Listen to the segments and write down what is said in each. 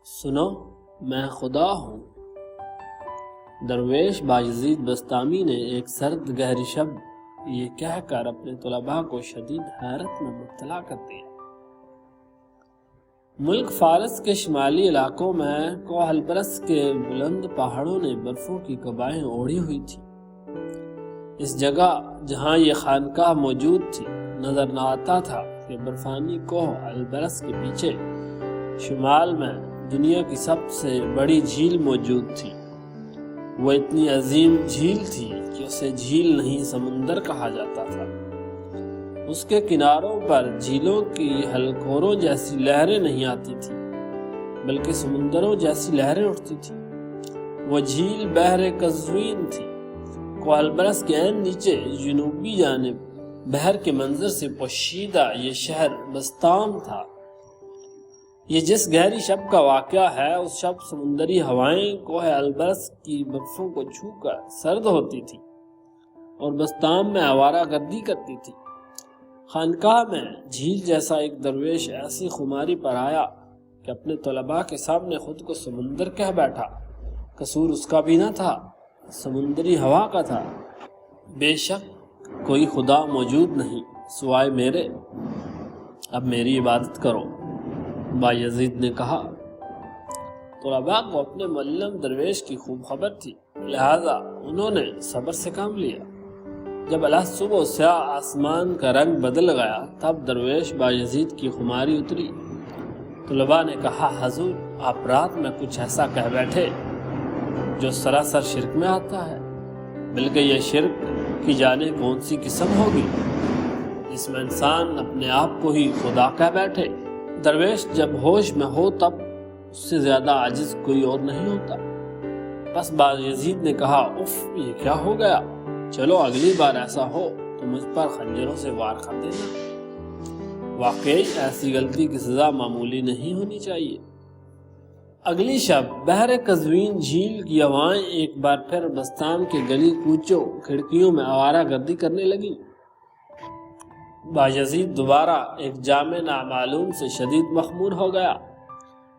سنو میں خدا ہوں۔ درویش بایزید بسطامی نے ایک سرد گہری شب یہ کہہ کر اپنے طلباء کو شدید حیرت میں مبتلا کر دیا۔ ملک فارس کے شمالی علاقوں میں کوہ البرز کے بلند پہاڑوں نے برفوں کی قبائیں اوڑھی ہوئی تھی۔ اس جگہ جہاں یہ خانقاہ موجود تھی نظر نہ آتا تھا کہ برفانی کوہ البرز کے پیچھے شمال میں دنیا کی سب سے بڑی جھیل موجود تھی۔ وہ اتنی عظیم جھیل تھی کہ اسے جھیل نہیں سمندر کہا جاتا تھا۔ اس کے کناروں پر جھیلوں کی ہلکوروں جیسی لہریں نہیں آتی تھی بلکہ سمندروں جیسی لہریں اٹھتی تھی۔ وہ جھیل بحر قزوین تھی۔ کوہ البرز کے عین نیچے جنوبی جانب بحر کے منظر سے پوشیدہ یہ شہر بسطام تھا۔ یہ جس گہری شب کا واقعہ ہے اس شب سمندری ہوائیں کوہ البرز کی برفوں کو چھو کر سرد ہوتی تھی اور بسطام میں آوارہ گردی کرتی تھی۔ خانقاہ میں جھیل جیسا ایک درویش ایسی خماری پر آیا کہ اپنے طلباء کے سامنے خود کو سمندر کہہ بیٹھا۔ قصور اس کا بھی نہ تھا، سمندری ہوا کا تھا۔ بے شک کوئی خدا موجود نہیں سوائے میرے، اب میری عبادت کرو، بایزید نے کہا۔ طلباء کو اپنے معلم درویش کی خوب خبر تھی، لہذا انہوں نے صبر سے کام لیا۔ جب صبح سیاہ آسمان کا رنگ بدل گیا تب درویش بایزید کی خماری اتری۔ طلباء نے کہا، حضور آپ رات میں کچھ ایسا کہہ بیٹھے جو سراسر شرک میں آتا ہے، بلکہ یہ شرک کی جانے کون سی قسم ہوگی جس میں انسان اپنے آپ کو ہی خدا کہہ بیٹھے۔ درویش جب ہوش میں ہو تب اس سے زیادہ عاجز کوئی اور نہیں ہوتا۔ بس بایزید نے کہا، اف یہ کیا ہو گیا، چلو اگلی بار ایسا ہو تو مجھ پر خنجروں سے وار کر دینا، واقعی ایسی غلطی کی سزا معمولی نہیں ہونی چاہیے۔ اگلی شب بحر قزوین جھیل کی ہوائیں ایک بار پھر بسطام کے گلی کوچوں کھڑکیوں میں آوارہ گردی کرنے لگی۔ بایزید دوبارہ ایک جامع نامعلوم سے شدید مخمور ہو گیا۔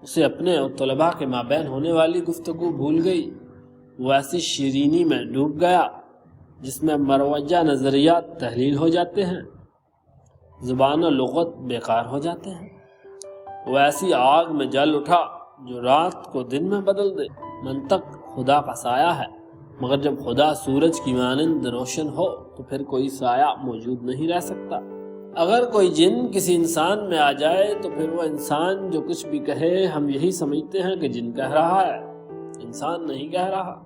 اسے اپنے اور طلباء کے مابین ہونے والی گفتگو بھول گئی۔ وہ ایسی شیرینی میں ڈوب گیا جس میں مروجہ نظریات تحلیل ہو جاتے ہیں، زبان و لغت بیکار ہو جاتے ہیں۔ وہ ایسی آگ میں جل اٹھا جو رات کو دن میں بدل دے۔ منطق خدا کا سایہ ہے، مگر جب خدا سورج کی مانند روشن ہو تو پھر کوئی سایہ موجود نہیں رہ سکتا۔ اگر کوئی جن کسی انسان میں آ جائے تو پھر وہ انسان جو کچھ بھی کہے ہم یہی سمجھتے ہیں کہ جن کہہ رہا ہے، انسان نہیں کہہ رہا۔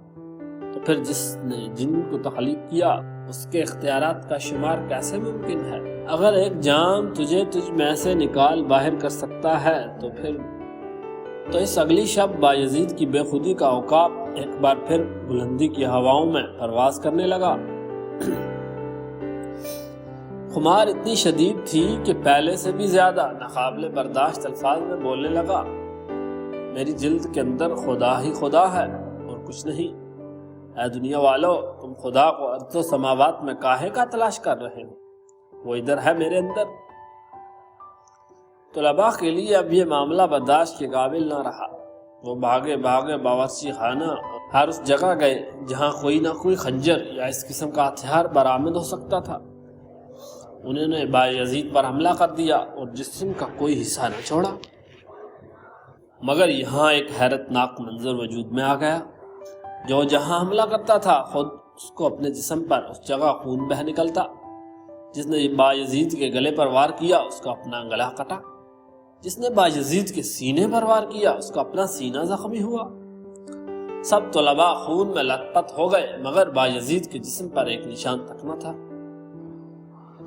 تو پھر جس نے جن کو تخلیق کیا اس کے اختیارات کا شمار کیسے ممکن ہے؟ اگر ایک جام تجھے تجھ میں سے نکال باہر کر سکتا ہے تو اس اگلی شب بایزید کی بے خودی کا عقاب ایک بار پھر بلندی کی ہواؤں میں پرواز کرنے لگا۔ خمار اتنی شدید تھی کہ پہلے سے بھی زیادہ ناقابل برداشت الفاظ میں بولنے لگا۔ میری جلد کے اندر خدا ہی خدا ہے اور کچھ نہیں۔ اے دنیا والو، تم خدا کو ارض و سماوات میں کاہے کا تلاش کر رہے ہو؟ وہ ادھر ہے میرے اندر۔ طلباء کے لیے اب یہ معاملہ برداشت کے قابل نہ رہا۔ وہ بھاگے باورچی خانہ ہر اس جگہ گئے جہاں کوئی نہ کوئی خنجر یا اس قسم کا ہتھیار برآمد ہو سکتا تھا۔ انہوں نے بایزید پر حملہ کر دیا اور جسم کا کوئی حصہ نہ چھوڑا۔ مگر یہاں ایک حیرت ناک منظر وجود میں آ گیا۔ جو جہاں حملہ کرتا تھا خود اس کو اپنے جسم پر اس جگہ خون بہہ نکلتا۔ جس نے بایزید کے گلے پر وار کیا اس کا اپنا گلا کٹا، جس نے بایزید کے سینے پر وار کیا اس کا اپنا سینہ زخمی ہوا۔ سب طلباء خون میں لت پت ہو گئے مگر بایزید کے جسم پر ایک نشان تک نہ تھا۔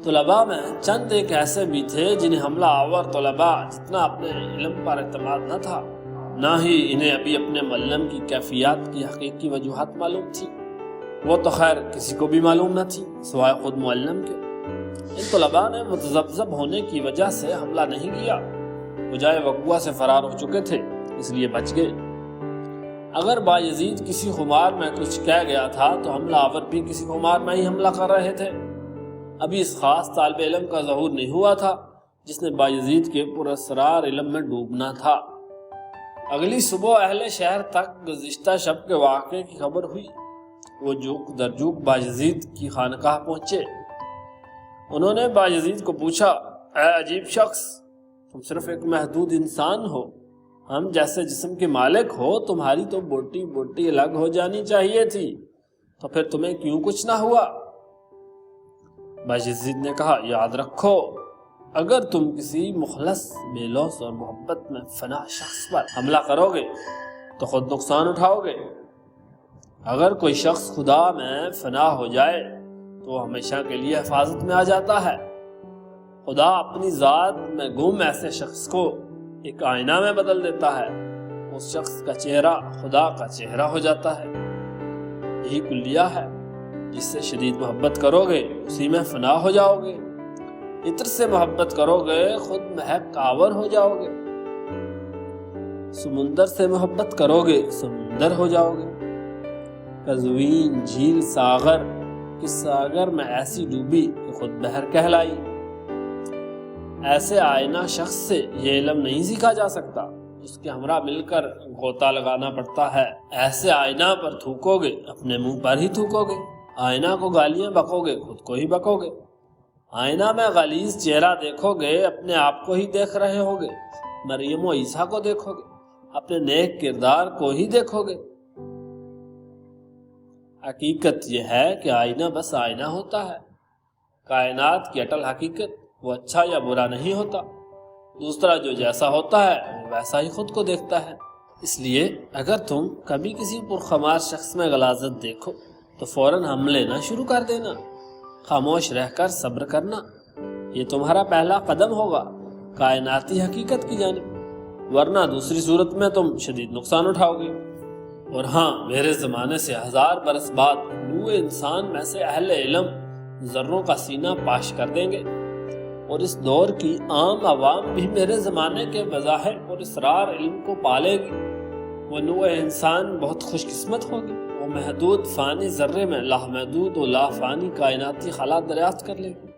طلباء میں چند ایک ایسے بھی تھے جنہیں حملہ آور طلباء جتنا اپنے علم پر اعتماد نہ تھا، نہ ہی انہیں ابھی اپنے معلم کی کیفیات کی حقیقی وجوہات معلوم تھی۔ وہ تو خیر کسی کو بھی معلوم نہ تھی سوائے خود معلم کے۔ ان طلباء نے متذبذب ہونے کی وجہ سے حملہ نہیں کیا، بجائے وقوع سے فرار ہو چکے تھے، اس لیے بچ گئے۔ اگر بایزید کسی خمار میں کچھ کہہ گیا تھا تو حملہ آور بھی کسی خمار میں ہی حملہ کر رہے تھے۔ ابھی اس خاص طالب علم کا ظہور نہیں ہوا تھا جس نے بایزید کے پراسرار علم میں ڈوبنا تھا۔ اگلی صبح اہل شہر تک گزشتہ شب کے واقعے کی خبر ہوئی۔ وہ جوک درجوک باجزید کی خانقاہ پہنچے۔ انہوں نے باجزید کو پوچھا، اے عجیب شخص، تم صرف ایک محدود انسان ہو، ہم جیسے جسم کے مالک ہو، تمہاری تو بوٹی بوٹی الگ ہو جانی چاہیے تھی، تو پھر تمہیں کیوں کچھ نہ ہوا؟ باجزید نے کہا، یاد رکھو، اگر تم کسی مخلص بے لوث اور محبت میں فنا شخص پر حملہ کرو گے تو خود نقصان اٹھاؤ گے۔ اگر کوئی شخص خدا میں فنا ہو جائے تو وہ ہمیشہ کے لیے حفاظت میں آ جاتا ہے۔ خدا اپنی ذات میں گم ایسے شخص کو ایک آئینہ میں بدل دیتا ہے، اس شخص کا چہرہ خدا کا چہرہ ہو جاتا ہے۔ یہی کلیہ ہے، جس سے شدید محبت کرو گے اسی میں فنا ہو جاؤ گے، عطر سے محبت کرو گے خود مہک آور ہو جاؤ گے، سمندر سے محبت کرو گے سمندر ہو جاؤ گے۔ قزوین جھیل ساغر کس ساغر میں ایسی ڈوبی کہ خود بحر کہلائی۔ ایسے آئینہ شخص سے یہ علم نہیں سیکھا جا سکتا، اس کے ہمراہ مل کر غوطہ لگانا پڑتا ہے۔ ایسے آئینہ پر تھوکو گے اپنے منہ پر ہی تھوکو گے، آئینہ کو گالیاں بکو گے خود کو ہی بکو گے۔ آئینہ میں غلیظ چہرہ دیکھو گے اپنے آپ کو ہی دیکھ رہے ہوگے، مریم و عیسیٰ کو دیکھو گے اپنے نیک کردار کو ہی دیکھو گے۔ حقیقت یہ ہے کہ آئینہ بس آئینہ ہوتا ہے، کائنات کی اٹل حقیقت وہ اچھا یا برا نہیں ہوتا، دوسرا جو جیسا ہوتا ہے وہ ویسا ہی خود کو دیکھتا ہے۔ اس لیے اگر تم کبھی کسی پرخمار شخص میں غلاظت دیکھو تو فوراً ہم لینا شروع کر دینا، خاموش رہ کر صبر کرنا، یہ تمہارا پہلا قدم ہوگا کائناتی حقیقت کی جانب، ورنہ دوسری صورت میں تم شدید نقصان اٹھاؤ گے۔ اور ہاں، میرے زمانے سے 1000 برس بعد نوع انسان میں سے اہل علم ذروں کا سینہ پاش کر دیں گے، اور اس دور کی عام عوام بھی میرے زمانے کے بظاہر اور اسرار علم کو پالے گی۔ وہ نوع انسان بہت خوش قسمت ہوگی، وہ محدود فانی ذرے میں لامحدود و لافانی کائناتی خلا دریافت کر لے گی۔